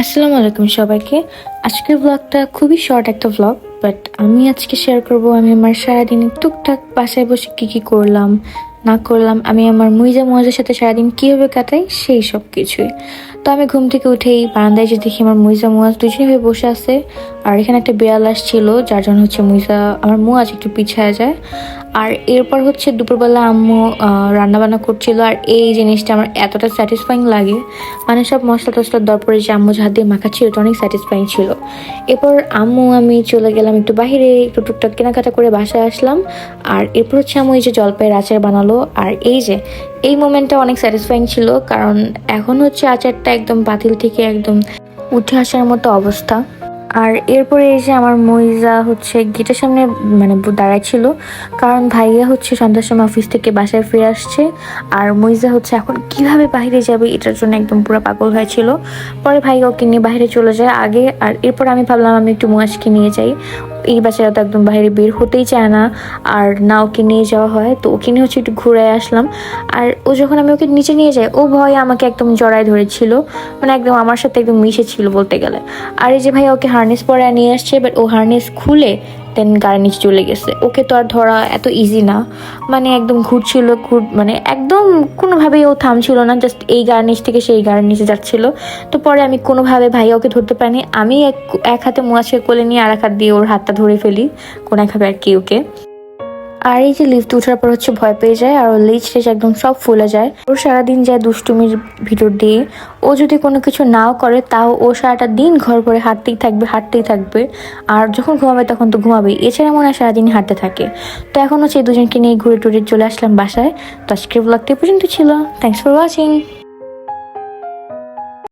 আসসালামু আলাইকুম সবাইকে। আজকের ব্লগটা খুবই শর্ট একটা ব্লগ, বাট আমি আজকে শেয়ার করব আমি আমার সারাদিন টুকটাক বাসায় বসে কি করলাম না করলাম, আমি আমার মুইজা মুয়াজের সাথে সারাদিন কীভাবে কাটাই সেই সব কিছুই। তো আমি ঘুম থেকে উঠেই বারান্দায় যে দেখি আমার মুইজা মুয়াজ দুজনে হয়ে বসে আছে, আর এখানে একটা বিড়াল আসছিল যার জন্য আমার মুয়াজ একটু পিছায় যায়। আর এরপর দুপুরবেলা আম্মু রান্নাবান্না করছিল, আর এই জিনিসটা আমার এতটা স্যাটিসফাইং লাগে, মানে সব মশলা টশলা দেওয়ার পরে যে আম্মু হাত দিয়ে মাখাচ্ছিল ওটা অনেক স্যাটিসফাইং ছিল। এরপর আমি চলে গেলাম একটু বাইরে, একটু টুকটাক কেনাকাটা করে বাসায় আসলাম। আর এরপর আম্মু এই যে জলপাইয়ের আচার বানালো, আর এই মোমেন্টটা অনেক স্যাটিসফাইং ছিল, কারণ এখন আচারটা একদম পাতিল থেকে একদম উঠে আসার মতো অবস্থা। আর এরপরে এই যে আমার মইজা গেটের সামনে মানে দাঁড়ায় ছিল, কারণ ভাইয়া সন্ধ্যার সময় অফিস থেকে বাসায় ফিরে আসছে। আর মইজা এখন কিভাবে বাইরে যাবে এটার জন্য একদম পুরো পাগল হয়েছিল। পরে ভাইয়া ওকে নিয়ে বাইরে চলে যায় আগে, আর এরপর আমি ভাবলাম আমি একটু মুয়াজকে নিয়ে যাই। এই বাচ্চারা তো একদম বাইরে বের হতেই চায় না, আর না ওকে নিয়ে যাওয়া হয়, তো ওকে নিয়ে একটু ঘুরে আসলাম। আর ও যখন আমি ওকে নিচে নিয়ে যাই, ও ভয়ে আমাকে একদম জড়ায় ধরেছিল, মানে একদম আমার সাথে একদম মিশে ছিল বলতে গেলে। আর এই যে ভাইয়া ওকে হার্নেস পরে নিয়ে আসছে, বাট ও হার্নেস খুলে দেন গাড়ির নিচে চলে গেছে। ওকে তো আর ধরা এত ইজি না, মানে একদম ঘুরছিল, মানে একদম কোনোভাবেই ও থামছিল না, জাস্ট এই গাড়ির নিচ থেকে সেই গাড়ির নিচে যাচ্ছিল। তো পরে আমি কোনোভাবে ভাইয়া ওকে ধরতে পারিনি, আমি এক হাতে মুয়াজকে কোলে নিয়ে আর এক হাত দিয়ে ওর হাতটা ধরে ফেলি কোন একভাবে আর কি ওকে। আর এই যে লিফট উঠার পর ভয় পেয়ে যায়, আর ওর লেজ টেজ একদম সব ফুলে যায়। ওর সারাদিন যায় দুষ্টুমির ভিতর দিয়ে, ও যদি কোনো কিছু নাও করে তাও ও সারাটা দিন ঘর ভরে হাঁটতেই থাকবে। আর যখন ঘুমাবে তখন তো ঘুমাবেই, এছাড়া মনে হয় সারাদিন হাঁটতে থাকে। তো এখন এই দুজনকে নিয়ে ঘুরে টুরে চলে আসলাম বাসায়। তো আজকের ব্লগটা পর্যন্ত ছিল। Thanks for watching.